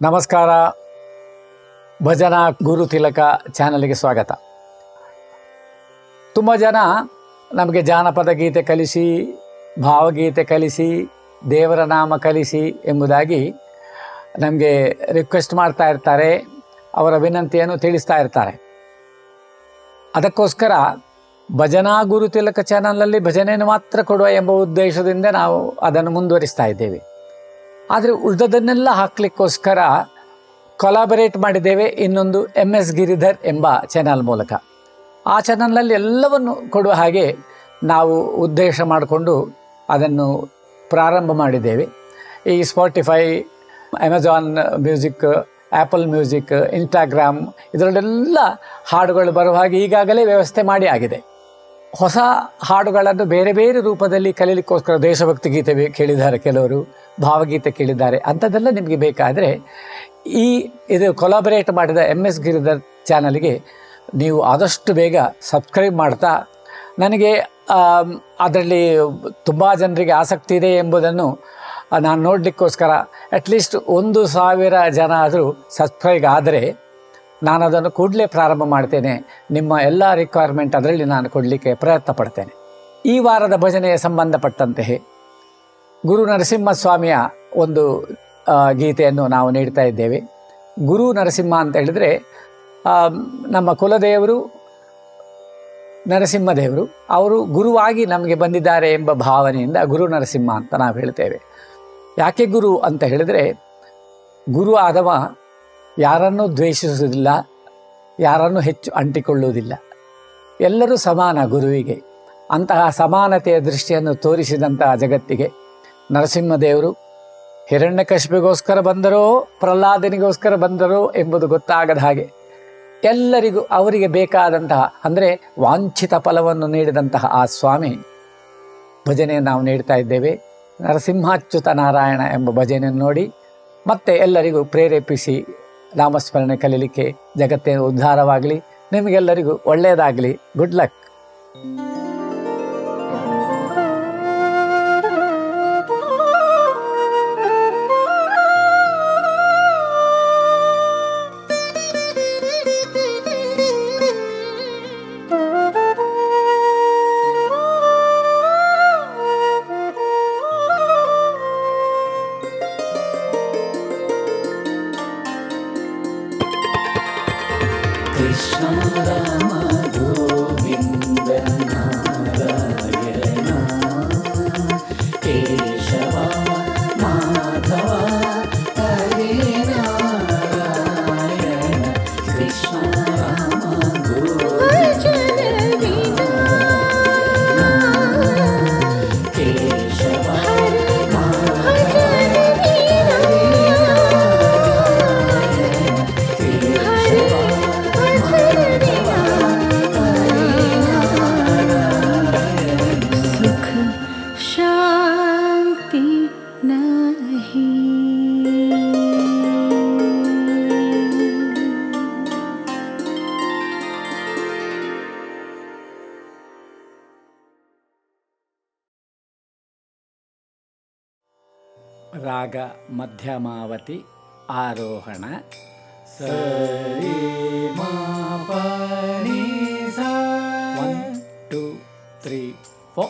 ನಮಸ್ಕಾರ. ಭಜನಾ ಗುರು ತಿಲಕ ಚಾನಲ್ಗೆ ಸ್ವಾಗತ. ತುಂಬ ಜನ ನಮಗೆ ಜಾನಪದ ಗೀತೆ ಕಲಿಸಿ, ಭಾವಗೀತೆ ಕಲಿಸಿ, ದೇವರ ನಾಮ ಕಲಿಸಿ ಎಂಬುದಾಗಿ ನಮಗೆ ರಿಕ್ವೆಸ್ಟ್ ಮಾಡ್ತಾ ಇರ್ತಾರೆ, ಅವರ ವಿನಂತಿಯನ್ನು ತಿಳಿಸ್ತಾ ಇರ್ತಾರೆ. ಅದಕ್ಕೋಸ್ಕರ ಭಜನಾ ಗುರು ತಿಲಕ ಚಾನಲಲ್ಲಿ ಭಜನೆಯನ್ನು ಮಾತ್ರ ಕೊಡುವ ಎಂಬ ಉದ್ದೇಶದಿಂದ ನಾವು ಅದನ್ನು ಮುಂದುವರಿಸ್ತಾ ಇದ್ದೇವೆ. ಆದರೆ ಉಳಿದದನ್ನೆಲ್ಲ ಹಾಕಲಿಕ್ಕೋಸ್ಕರ ಕೊಲಾಬರೇಟ್ ಮಾಡಿದ್ದೇವೆ ಇನ್ನೊಂದು MS ಗಿರಿಧರ್ ಎಂಬ ಚಾನಲ್ ಮೂಲಕ. ಆ ಚಾನಲ್ನಲ್ಲಿ ಎಲ್ಲವನ್ನು ಕೊಡುವ ಹಾಗೆ ನಾವು ಉದ್ದೇಶ ಮಾಡಿಕೊಂಡು ಅದನ್ನು ಪ್ರಾರಂಭ ಮಾಡಿದ್ದೇವೆ. ಈ Spotify, Amazon music, apple music, Instagram ಇದರಲ್ಲೆಲ್ಲ ಹಾಡುಗಳು ಬರುವ ಹಾಗೆ ಈಗಾಗಲೇ ವ್ಯವಸ್ಥೆ ಮಾಡಿ ಆಗಿದೆ. ಹೊಸ ಹಾಡುಗಳನ್ನು ಬೇರೆ ಬೇರೆ ರೂಪದಲ್ಲಿ ಕಲೀಲಿಕ್ಕೋಸ್ಕರ ದೇಶಭಕ್ತಿ ಗೀತೆ ಕೇಳಿದ್ದಾರೆ, ಕೆಲವರು ಭಾವಗೀತೆ ಕೇಳಿದ್ದಾರೆ. ಅಂಥದ್ದೆಲ್ಲ ನಿಮಗೆ ಬೇಕಾದರೆ ಇದು ಕೊಲಾಬರೇಟ್ ಮಾಡಿದ MS ಗಿರಿಧರ್ ಚಾನಲ್ಗೆ ನೀವು ಆದಷ್ಟು ಬೇಗ ಸಬ್ಸ್ಕ್ರೈಬ್ ಮಾಡ್ತಾ, ನನಗೆ ಅದರಲ್ಲಿ ತುಂಬ ಜನರಿಗೆ ಆಸಕ್ತಿ ಇದೆ ಎಂಬುದನ್ನು ನಾನು ನೋಡಲಿಕ್ಕೋಸ್ಕರ ಅಟ್ಲೀಸ್ಟ್ 1,000 ಜನ ಆದರೂ ಸಬ್ಸ್ಕ್ರೈಬ್ ಆದರೆ ನಾನು ಅದನ್ನು ಕೂಡಲೇ ಪ್ರಾರಂಭ ಮಾಡ್ತೇನೆ. ನಿಮ್ಮ ಎಲ್ಲ ರಿಕ್ವೈರ್ಮೆಂಟ್ ಅದರಲ್ಲಿ ನಾನು ಕೊಡಲಿಕ್ಕೆ ಪ್ರಯತ್ನ ಪಡ್ತೇನೆ. ಈ ವಾರದ ಭಜನೆಯ ಸಂಬಂಧಪಟ್ಟಂತೆ ಗುರು ನರಸಿಂಹಸ್ವಾಮಿಯ ಒಂದು ಗೀತೆಯನ್ನು ನಾವು ನೀಡ್ತಾ ಇದ್ದೇವೆ. ಗುರು ನರಸಿಂಹ ಅಂತ ಹೇಳಿದರೆ ನಮ್ಮ ಕುಲದೇವರು ನರಸಿಂಹದೇವರು, ಅವರು ಗುರುವಾಗಿ ನಮಗೆ ಬಂದಿದ್ದಾರೆ ಎಂಬ ಭಾವನೆಯಿಂದ ಗುರು ನರಸಿಂಹ ಅಂತ ನಾವು ಹೇಳ್ತೇವೆ. ಯಾಕೆ ಗುರು ಅಂತ ಹೇಳಿದರೆ, ಗುರು ಆದವ ಯಾರನ್ನೂ ದ್ವೇಷಿಸುವುದಿಲ್ಲ, ಯಾರನ್ನೂ ಹೆಚ್ಚು ಅಂಟಿಕೊಳ್ಳುವುದಿಲ್ಲ, ಎಲ್ಲರೂ ಸಮಾನ ಗುರುವಿಗೆ. ಅಂತಹ ಸಮಾನತೆಯ ದೃಷ್ಟಿಯನ್ನು ತೋರಿಸಿದಂತಹ ಜಗತ್ತಿಗೆ ನರಸಿಂಹದೇವರು ಹಿರಣ್ಯಕಶಿಪಿಗೋಸ್ಕರ ಬಂದರೋ ಪ್ರಹ್ಲಾದನಿಗೋಸ್ಕರ ಬಂದರೋ ಎಂಬುದು ಗೊತ್ತಾಗದ ಹಾಗೆ ಎಲ್ಲರಿಗೂ ಅವರಿಗೆ ಬೇಕಾದಂತಹ, ಅಂದರೆ ವಾಂಛಿತ ಫಲವನ್ನು ನೀಡಿದಂತಹ ಆ ಸ್ವಾಮಿ ಭಜನೆಯನ್ನು ನಾವು ನೀಡ್ತಾ ಇದ್ದೇವೆ. ನರಸಿಂಹಾಚ್ಯುತ ನಾರಾಯಣ ಎಂಬ ಭಜನೆಯನ್ನು ನೋಡಿ ಮತ್ತೆ ಎಲ್ಲರಿಗೂ ಪ್ರೇರೇಪಿಸಿ ನಾಮಸ್ಮರಣೆ ಕಲೀಲಿಕ್ಕೆ ಜಗತ್ತಿನ ಉದ್ಧಾರವಾಗಲಿ. ನಿಮಗೆಲ್ಲರಿಗೂ ಒಳ್ಳೆಯದಾಗಲಿ. Good luck. Krishna Rama Govinda Narayana Keshava Madhava Hare Narayana Krishna Rama Govinda Keshava ರಾಗ ಮಧ್ಯಮಾವತಿ, ಆರೋಹಣ. ಸರಿ ಮಾ ಪನಿ ಸಾ 1 2 3 4.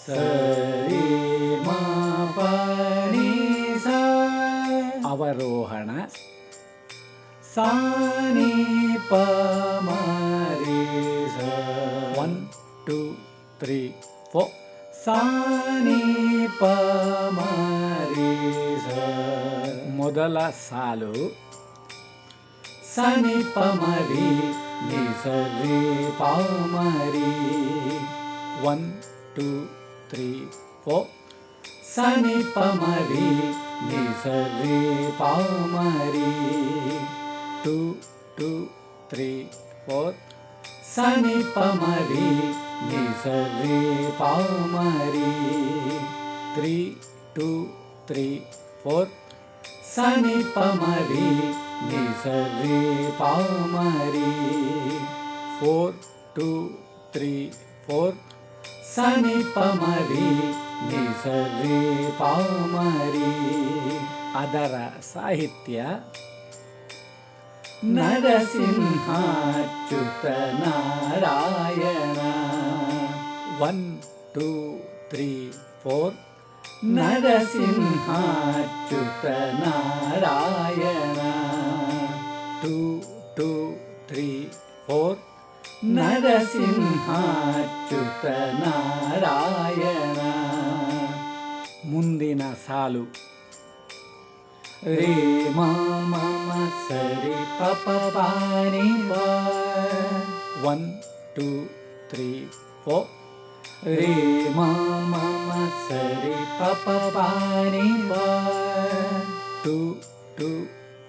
ಸರಿ ಮಾ ಪನಿ ಸಾ. ಅವರೋಹಣ. ಸಾ ನಿ ಪ ಮ ರಿ ಸ 1 2 3 4. ಸಾ ನಿ ಪ ಮ ರಿ ಸ. ಮೊದಲ ಸಾಲು ಸ ನಿ ಪ ಮ ರಿ ನಿ ಸ ರಿ ಪ ಮ ರಿ. 1 2 3 4. ಸ ನಿ ಪ ಮ ರಿ ನಿ ಸ ರಿ ಪ ಮ ರಿ. 2 2 3 4. ಸ ನಿ ಪ ಮ ರಿ ನಿ ಸ ರಿ ಪ ಮ ರಿ. 3 2 3 4. ಸ ನಿ ಪ ಮ ರಿ ನಿ ಸ ರಿ ಪ ಮ ರಿ. 4 2 3 4. ಸ ನಿ ಪ ಮ ರಿ ನಿ ಸ ರಿ ಪ ಮ ರಿ. ಅದರ ಸಾಹಿತ್ಯ ನರಸಿಂಹಾಚ್ಯುತ ನಾರಾಯಣ 1 2 3 4 ನರಸಿಂಹಾಚ್ಯುತ ನಾರಾಯಣ 2 2 3 4 ನರಸಿಂಹಾಚ್ಯುತ ನಾರಾಯಣ ಮುಂದಿನ ಸಾಲು ರೇ ಮಮ ಸರಿ ಪಪ ಪಾನಿ ಪ 1 2 3 4 ರೇ ಮಮ ಸರಿ ಪಪ ಪಾನಿ ಪ 2 2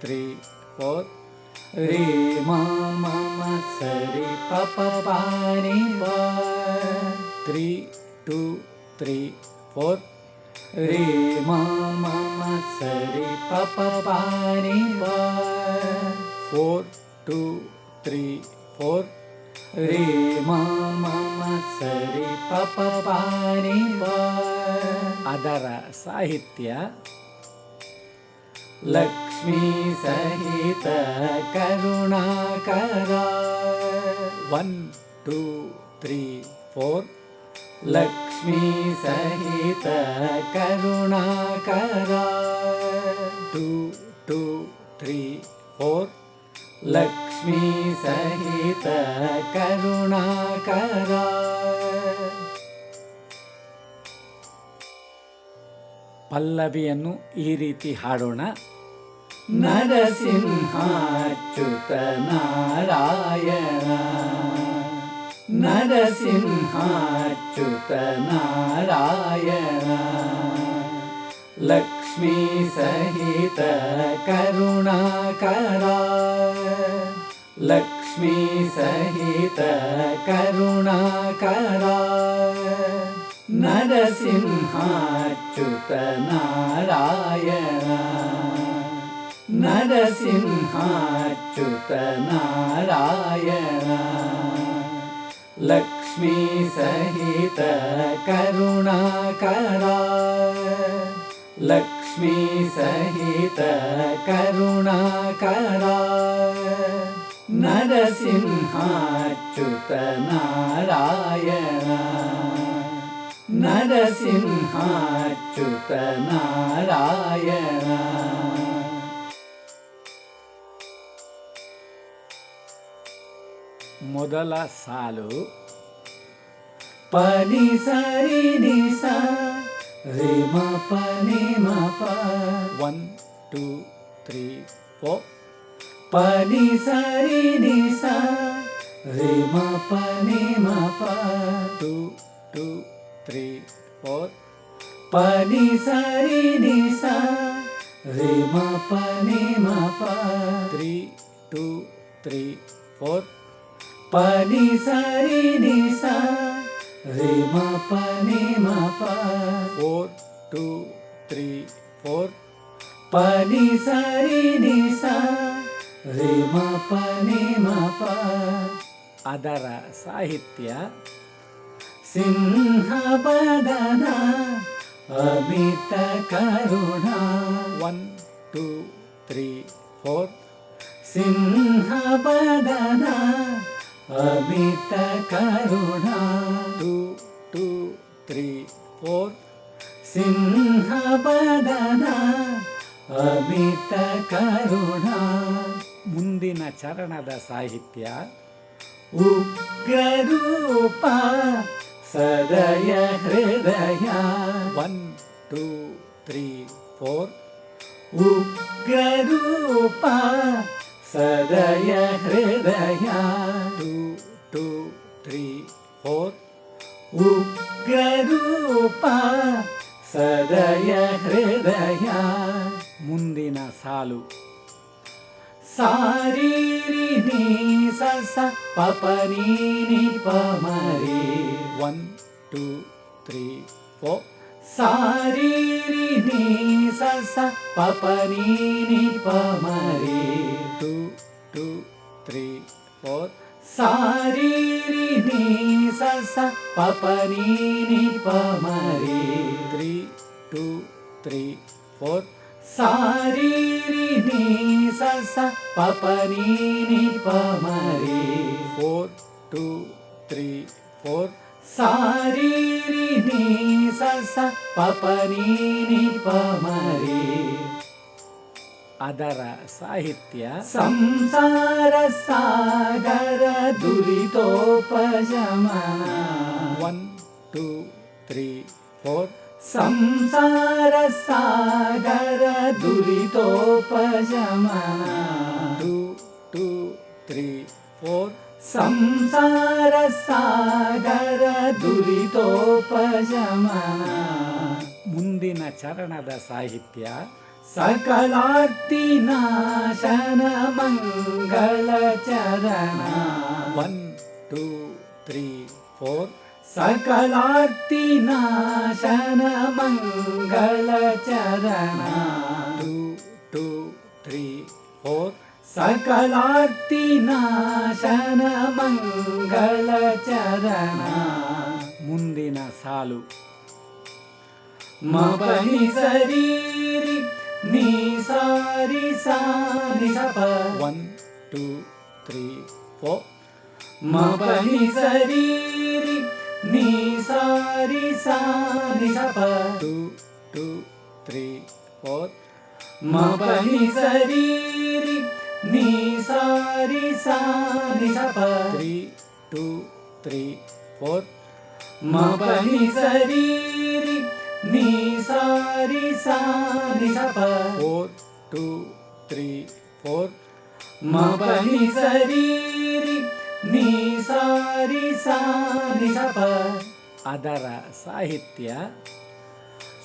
3 4 ರೇ ಮಮ ಸರಿ ಪಪ ಪಾನಿ ಪ 3 2 3 4 ರೇ ಮಮ ಸರಿ ಪಪ ಪಾನಿ ಪ 4 2 3 4 ರೇ ಮಮ ಸರಿ ಪಪ ಪಾನಿ ಪ ಅದರ ಸಾಹಿತ್ಯ ಲಕ್ಷ್ಮೀ ಸಹಿತ ಕರುಣಾಕರ 1 2 3 4 ಲಕ್ಷ್ಮೀ ಸಹಿತ ಕರುಣಾಕರ 2 2 3 4 ಲಕ್ಷ್ಮೀ ಸಹಿತ ಕರುಣಾಕರ ಪಲ್ಲವಿಯನ್ನು ಈ ರೀತಿ ಹಾಡೋಣ. ನರಸಿಂಹಾಚ್ಯುತ ನಾರಾಯಣ ನರಸಿಂಹಾಚ್ಯುತ ನಾರಾಯಣ ಲಕ್ಷ್ಮೀ ಸಹಿತ ಕರುಣಾಕರ ಲಕ್ಷ್ಮೀ ಸಹಿತ ಕರುಣಾಕರ ನರಸಿಂಹಾಚ್ಯುತ ನಾರಾಯಣ ನರಸಿಂಹಾಚ್ಯುತ ನಾರಾಯಣ ಲಕ್ಷ್ಮೀ ಸಹಿತ ಕರುಣಾಕರ ಲಕ್ಷ್ಮೀ ಸಹಿತ ಕರುಣಾಕರ ನರಸಿಂಹಾಚ್ಯುತ ನಾರಾಯಣ ನರಸಿಂಹಾಚ್ಯುತ ನಾರಾಯಣ ಮೊದಲ ಸಾಲು ಪನಿ ಸರಿ ನಿ ಸ ರೇ ಮ ಪನಿ ಮ ಪ 1 2 3 4 ಪನಿ ಸರಿ ನಿ ಸ ರೇ ಮ ಪನಿ ಮ ಪ 2 2 3 4 ಪನಿ ಸರಿ ನಿ ಸ ರೇ ಮ ಪನಿ ಮ ಪ 3 2 3 4 ಪನಿ ಸರಿ ನಿ ಸ ರೇ ಮ ಪನಿ ಮ ಪ 4 2 3 4 ಪನಿ ಸರಿ ನಿ ಸ ರೇ ಮ ಪನಿ ಮ ಪ ಅದರ ಸಾಹಿತ್ಯ ಸಿಂಹಬದನ ಅಮಿತ ಕರುಣ 1 2 3 4 ಸಿಂಹಬದನ ಅಮಿತ ಕರುಣ 2 2 3 4 ಸಿಂಹಬದನ ಅಮಿತ ಕರುಣ ಮುಂದಿನ ಚರಣದ ಸಾಹಿತ್ಯ ಉಗ್ರರೂಪ ಸದಯ ಹೃದಯ 1 2 3 4 ಉಗ್ರರೂಪ ಸದಯ ಹೃದಯ 2 2 3 4 ಉಗ್ರರೂಪ ಸದಯ ಹೃದಯ ಮುಂದಿನ ಸಾಲು ಸಾರೀರಿ ನೀ ಸಸ ಪಪ ನೀ ಪಮರಿ 1 2 3 4 ಸಾರೀರಿ ನೀ ಸಸ ಪಪ ನೀ ಪಮರಿ 2 2 3 4 ಸಾರೀರಿ ನೀ ಸಸ ಪಪ ನೀ ಪಮರಿ 3 2 3 4 ಸಾರಿ ರಿ ನೀ ಸ ಸ ಪ ಪ ನೀ ನಿ ಪ ಮ ರೇ. 4 2 3 4. ಸಾರಿ ರಿ ನೀ ಸ ಸ ಪ ಪ ನೀ ನಿ ಪ ಮ ರೇ. ಅದರ ಸಾಹಿತ್ಯ ಸಂಸಾರ ಸಾಗರ ದುರಿತೋಪಶಮನ. 1 2 3 4. ಸಂಸಾರ ಸಾಗರ ದುರಿತೋಪಶಮನ. 2 2 3 4. ಸಂಸಾರ ಸಾಗರ ದುರಿತೋಪಶಮನ. ಮುಂದಿನ ಚರಣದ ಸಾಹಿತ್ಯ ಸಕಲಾರ್ತಿ ನಾಶನ ಮಂಗಳ ಚರಣ. 1 2 3 4. ಸಕಲಾರ್ತಿ ನಾಶನ ಮಂಗಳ ಚರಣ. 2 2 3 4. ಸಕಲಾರ್ತಿ ನಾಶನ ಮಂಗಳ ಚರಣ. ಮುಂದಿನ ಸಾಲು ಮ ಪ ನಿ ಸರಿ ರಿ ನೀ ಸಾರಿ ಸಾ ನಿ ಸ ಪ. 1 2 3 4. ಮ ಪ ನಿ ಸರಿ ರಿ ನೀ ಸಾರಿ ಸಾ ನಿ ಸ ಪ. 2 2 3 4. ಮ ಪ ನಿ ಸರಿ ರಿ ನೀ ಸಾರಿ ಸಾ ನಿ ಸ ಪ. 3 2 3 4. ಮ ಪ ನಿ ಸರಿ ರಿ ನೀ ಸಾರಿ ಸಾ ನಿ ಸ ಪ. 4 2 3 4. ಮ ಪ ನಿ ಸರಿ ರಿ ನೀ ಸಾರಿ ಸಾ ನಿ ಸ ಪ. ಅದರ ಸಾಹಿತ್ಯ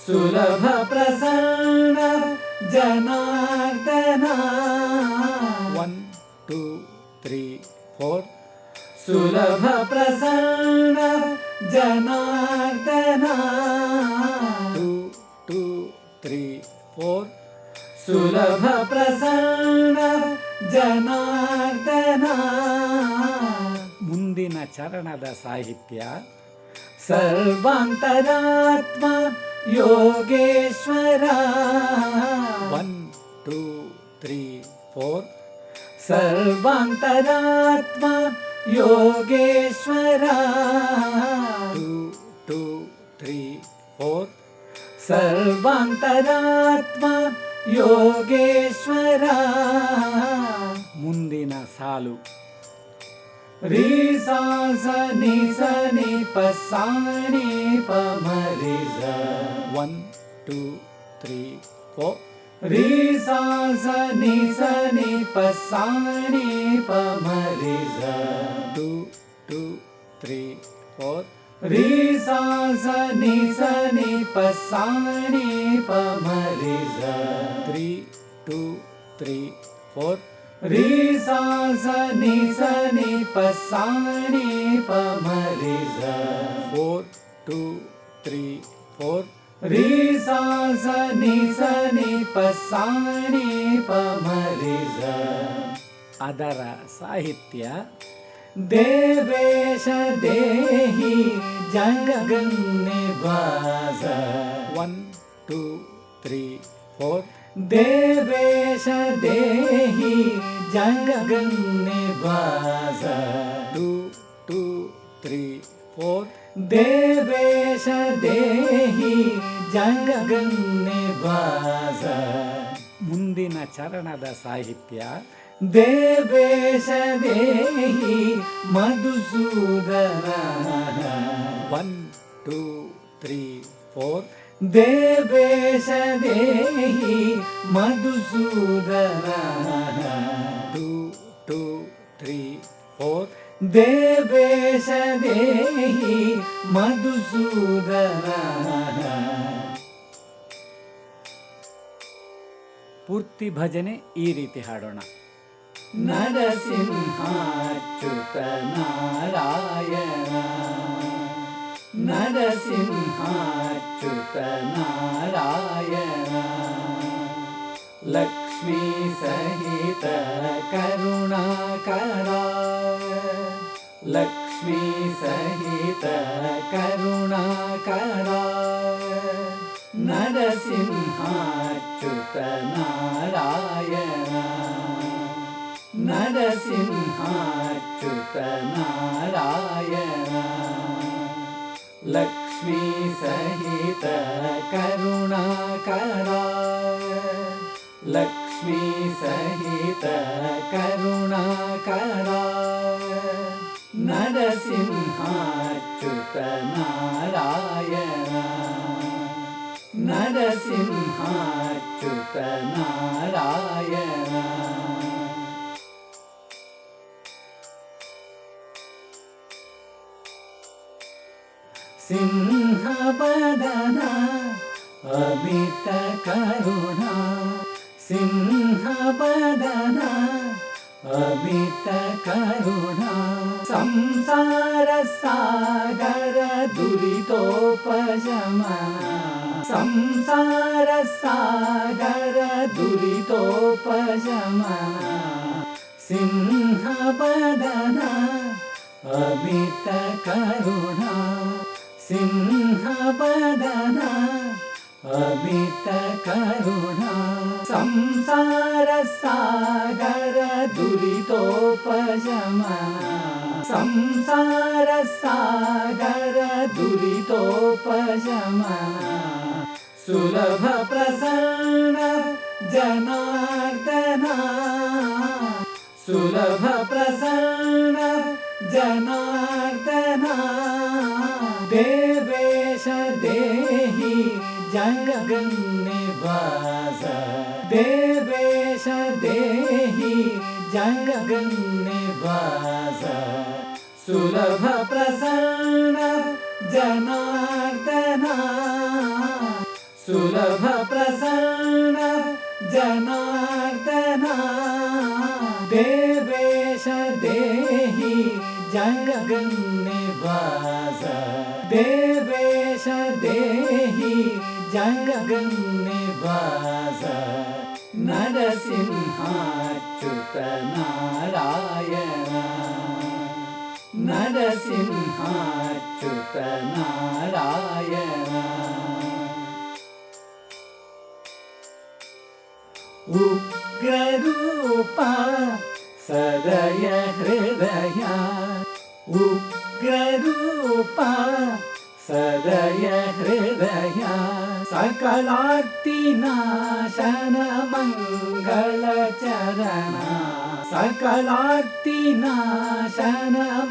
ಸುಲಭ ಪ್ರಸನ್ನ ಜನಾರ್ದನ. 1 2 3 4. ಸುಲಭ ಪ್ರಸನ್ನ ಜನಾರ್ದನ. 2 2 3 4. ಸುಲಭ ಪ್ರಸನ್ನ ಜನಾರ್ದನ. ಮುಂದಿನ ಚರಣದ ಸಾಹಿತ್ಯ ಸರ್ವಾಂತರಾತ್ಮ ಯೋಗೇಶ್ವರ. 1 2 3 4. ಸರ್ವಾಂತರಾತ್ಮ ಯೋಗೇಶ್ವರ. 2 2 3 4. ಸರ್ವಾಂತರಾತ್ಮ ಯೋಗೇಶ್ವರ. ಮುಂದಿನ ಸಾಲು ರೀ ಸಾ ಸ ನಿ ಸ ನಿ ಪ ಸಾ ನಿ ಪ ಮ ರಿ ಸ. 1 2 3 4. ರೀ ಸಾ ಸ ನಿ ಸ ನಿ ಪ ಸಾ ನಿ ಪ ಮ ರಿ ಸ. 2 2 3 4. ರೀ ಸಾ ಸ ನಿ ಸ ನಿ ಪ ಸಾ ನಿ ಪ ಮ ರಿ ಸ. 3 2 3 4. ರೀ ಸಾ ಸ ನಿ ಸ ನಿ ಪ ಸಾ ನಿ ಪ ಮ ರಿ ಸ. 4 2 3 4. ರೀ ಸಾ ಸ ನಿ ಸ ನಿ ಪ ಸಾ ನಿ ಪ ಮ ರಿ ಸ. ಅದರ ಸಾಹಿತ್ಯ ದೇವೇಶ ದೇಹಿ ಜಗನ್ನಿವಾಸ. 1 2 3 4. ದೇವೇಶ ದೇಹಿ ಜಗನ್ನಿವಾಸ. 2 2 3 4. ದೇವೇಶ ದೇಹಿ ಜಗನ್ನಿವಾಸ. ಮುಂದಿನ ಚರಣದ ಸಾಹಿತ್ಯ ದೇವೇಶ ದೇಹಿ ಮಧುಸೂದನ. 1 2 3 4. ದೇವೇಶ ದೇಹಿ ಮಧುಸೂದನ. 2 2 3 4. ದೇವೇಶ ದೇಹಿ ಮಧುಸೂದನ. ಪೂರ್ತಿ ಭಜನೆ ಈ ರೀತಿ ಹಾಡೋಣ. ನರಸಿಂಹಾಚ್ಯುತ ನಾರಾಯಣ. ನರಸಿಂಹಾಚ್ಯುತ ನಾರಾಯಣ. ಲಕ್ಷ್ಮೀ ಸಹಿತ ಕರುಣಾಕರ. ಲಕ್ಷ್ಮೀ ಸಹಿತ ಕರುಣಾಕರ. ನರಸಿಂಹಾಚ್ಯುತ नारायण नरसिंहाच्युत नारायण लक्ष्मी सहित करुणाकरा लक्ष्मी सहित करुणाकरा नरसिंहाच्युत नारायण नरसिंहाच्युत नारायण सिंहवदन अमित करुणा सिंहवदन अमित करुणा संसार सागर दुरितोपशमना संसार सागर दुरितोपशमना सिंहवदन अमित करुणा सिंहवदन अमित करुणा संसार सागर दुरितोपशमना संसार सागर दुरितोपशमना सुलभ प्रसन्न जनार्दना सुलभ प्रसन्न जनार्दना देवेश देहि जगन्निवास देवेश देहि जगन्निवास सुलभ प्रसन्न जनार्दना सुलभ प्रसन्न जनार्दना देवेश देहि जगन्निवास देवेश देहि जगन्निवास नरसिंहाच्युत नारायण नरसिंहाच्युत नारायण उग्ररूपा सदय हृदय उग्ररूपा सदय हृदय सकलार्तिनाशन मङ्गलचरण सकलार्तिनाशन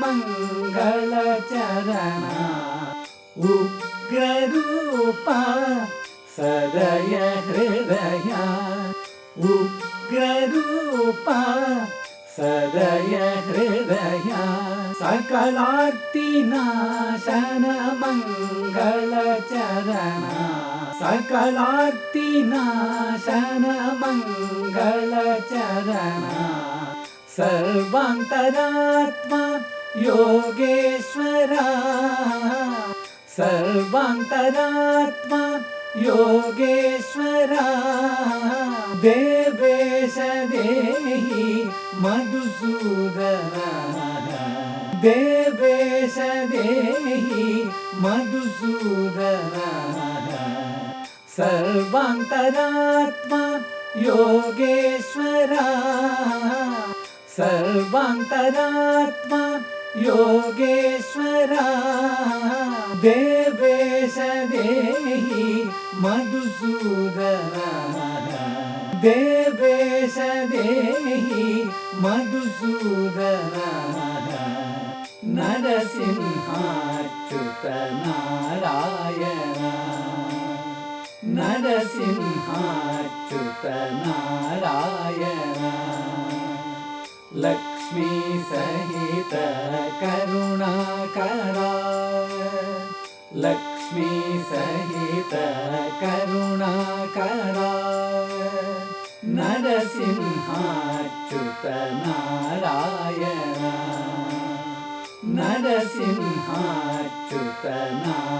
मङ्गलचरण उग्ररूपा सदय हृदय उग्ररूपा सदय हृदय सकलार्तिनाशन मङ्गलचरण सकलार्तिनाशन मङ्गलचरण सर्वान्तरात्मा योगेश्वरा सर्वान्तरात्मा योगेश्वरा देवेश देहि मधुसूदना देवेश देहि मधुसूदना सर्वान्तरात्मा योगेश्वरा सर्वान्तरात्मा योगेश्वरा देवेश देहि मधुसूदना देवेश देहि मधुसूदना नरसिंहाच्युत नारायण नरसिंहाच्युत नारायण लक्ष्मी सहित करुणाकरा लक्ष्मी सहित करुणाकरा नरसिंहाच्युत नारायण नरसिंहाच्युत नारायण